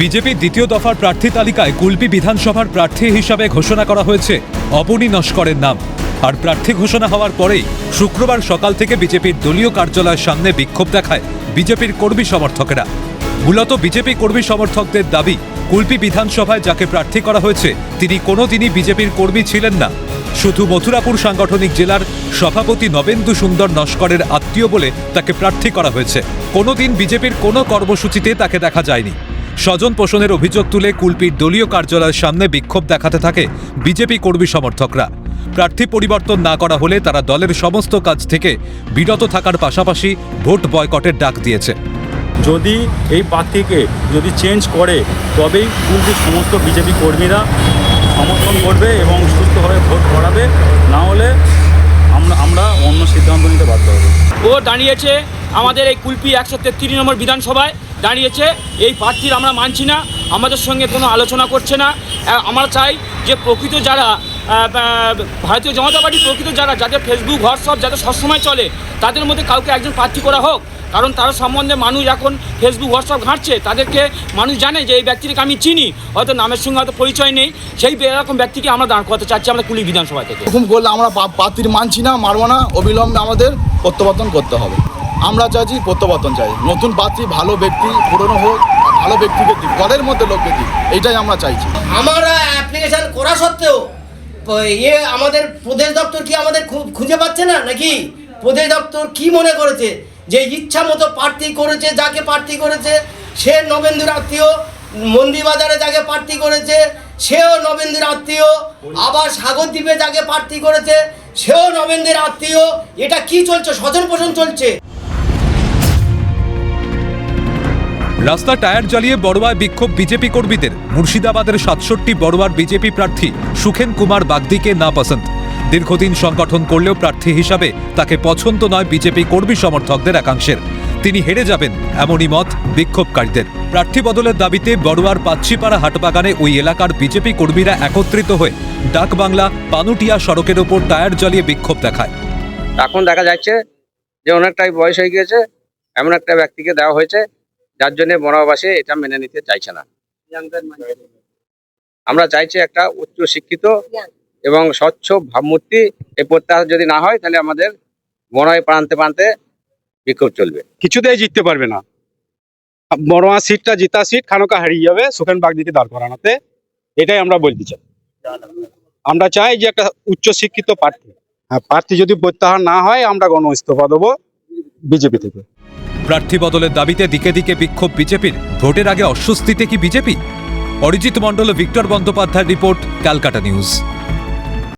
বিজেপির দ্বিতীয় দফার প্রার্থী তালিকায় কুলপি বিধানসভার প্রার্থী হিসাবে ঘোষণা করা হয়েছে অবনী নস্করের নাম। আর প্রার্থী ঘোষণা হওয়ার পরেই শুক্রবার সকাল থেকে বিজেপির দলীয় কার্যালয়ের সামনে বিক্ষোভ দেখায় বিজেপির কর্মী সমর্থকেরা। মূলত বিজেপি কর্মী সমর্থকদের দাবি, কুলপি বিধানসভায় যাকে প্রার্থী করা হয়েছে তিনি কোনোদিনই বিজেপির কর্মী ছিলেন না। শুধু মথুরাপুর সাংগঠনিক জেলার সভাপতি নবেন্দু সুন্দর নস্করের আত্মীয় বলে তাকে প্রার্থী করা হয়েছে। কোনোদিন বিজেপির কোনো কর্মসূচিতে তাকে দেখা যায়নি। স্বজন পোষণের অভিযোগ তুলে কুলপির দলীয় কার্যালয়ের সামনে বিক্ষোভ দেখাতে থাকে বিজেপি কর্মী সমর্থকরা। প্রার্থী পরিবর্তন না করা হলে তারা দলের সমস্ত কাজ থেকে বিরত থাকার পাশাপাশি ভোট বয়কটের ডাক দিয়েছে। যদি এই প্রার্থীকে যদি চেঞ্জ করে তবেই কুলপির সমস্ত বিজেপি কর্মীরা সমর্থন করবে এবং সুস্থভাবে ভোট করাবে, না হলে আমরা অন্য সিদ্ধান্ত নিতে বাধ্য হব। ও দাঁড়িয়েছে আমাদের এই কুলপি 133 নম্বর বিধানসভায় দাঁড়িয়েছে। এই প্রার্থীর আমরা মানছি না, আমাদের সঙ্গে কোনো আলোচনা করছে না। আমরা চাই যে প্রকৃত যারা ভারতীয় জনতা পার্টি প্রকৃত যাদের ফেসবুক হোয়াটসঅ্যাপ যাদের সবসময় চলে তাদের মধ্যে কাউকে একজন প্রার্থী করা হোক। কারণ তার সম্বন্ধে মানুষ এখন ফেসবুক হোয়াটসঅ্যাপ ঘাঁটছে, তাদেরকে মানুষ জানে যে এই ব্যক্তিকে আমি চিনি, হয়তো নামের সঙ্গে হয়তো পরিচয় নেই, সেই এরকম ব্যক্তিকে আমরা দাঁড় করাতে চাচ্ছি আমরা কুলপি বিধানসভা থেকে। এরকম করলে আমরা প্রার্থীর মানছি না, মানব না, অবিলম্বে আমাদের প্রত্যাবর্তন করতে হবে। আমরা চাইছি প্রত্যাবর্তন চাই, নতুন প্রার্থী ভালো ব্যক্তি, পুরনো হোক, ভালো ব্যক্তিকে দিক, দলের মধ্যে লোককে দিক, এইটাই আমরা চাইছি। আমরা অ্যাপ্লিকেশন করা সত্ত্বেও আমাদের প্রদেশ দপ্তর কি আমাদের খুঁজে পাচ্ছে না, নাকি প্রদেশ দপ্তর কি মনে করেছে যে ইচ্ছা মতো প্রার্থী করেছে, যাকে প্রার্থী করেছে সে নবেন্দুর আত্মীয়, মন্দিরবাজারে যাকে প্রার্থী করেছে সেও নবেন্দুর আত্মীয়, আবার সাগরদ্বীপে যাকে প্রার্থী করেছে সেও নবেন্দুর আত্মীয়। এটা কি চলছে? স্বজন পোষণ চলছে। রাস্তা টায়ার জ্বালিয়ে বড়ুয়ায় বিক্ষোভ বিজেপি কর্মীদের। মুর্শিদাবাদের 67 বড়ুয়ার বিজেপি প্রার্থী সুখেন কুমার বাগদিকে না পছন্দ। দীর্ঘদিন সংগঠন করলেও প্রার্থী হিসাবে তাকে পছন্দ নয় বিজেপি কর্মী সমর্থকদের একাংশের। তিনি হেরে যাবেন এমনই মত বিক্ষোভকারীদের। প্রার্থী বদলের দাবিতে বড়ুয়ার পাচ্ছিপাড়া হাটবাগানে ওই এলাকার বিজেপি কর্মীরা একত্রিত হয়ে ডাকবাংলা পানুটিয়া সড়কের ওপর টায়ার জ্বালিয়ে বিক্ষোভ দেখায়। এখন দেখা যাচ্ছে যে অনেকটাই বয়স হয়ে গিয়েছে, এমন একটা ব্যক্তিকে দেওয়া হয়েছে যার জন্য বড়বাসী এটা মেনে নিতে চাইছে না। আমরা চাইছি একটা উচ্চ শিক্ষিত এবং স্বচ্ছ ভাবমূর্তি। এই প্রত্যাশা যদি না হয় তাহলে আমাদের বড়াই প্রান্তে প্রান্তে বিক্ষোভ চলবে। কিছুতেই জিততে পারবে না। বড়োয়া সিটটা জিতা সিট খানোকা হারিয়ে যাবে সুখেন বাগদিকে দাঁড় করানোতে, এটাই আমরা বলতে চাই। আমরা চাই যে একটা উচ্চ শিক্ষিত প্রার্থী যদি প্রত্যাহার না হয় আমরা গণ ইস্তফা দেবো বিজেপি থেকে। প্রার্থী বদলের দাবিতে দিকে দিকে বিক্ষোভ বিজেপির। ভোটের আগে অস্বস্তিতে কি বিজেপি? অরিজিৎ মণ্ডল, ভিক্টর বন্দ্যোপাধ্যায়ের রিপোর্ট, ক্যালকাটা নিউজ।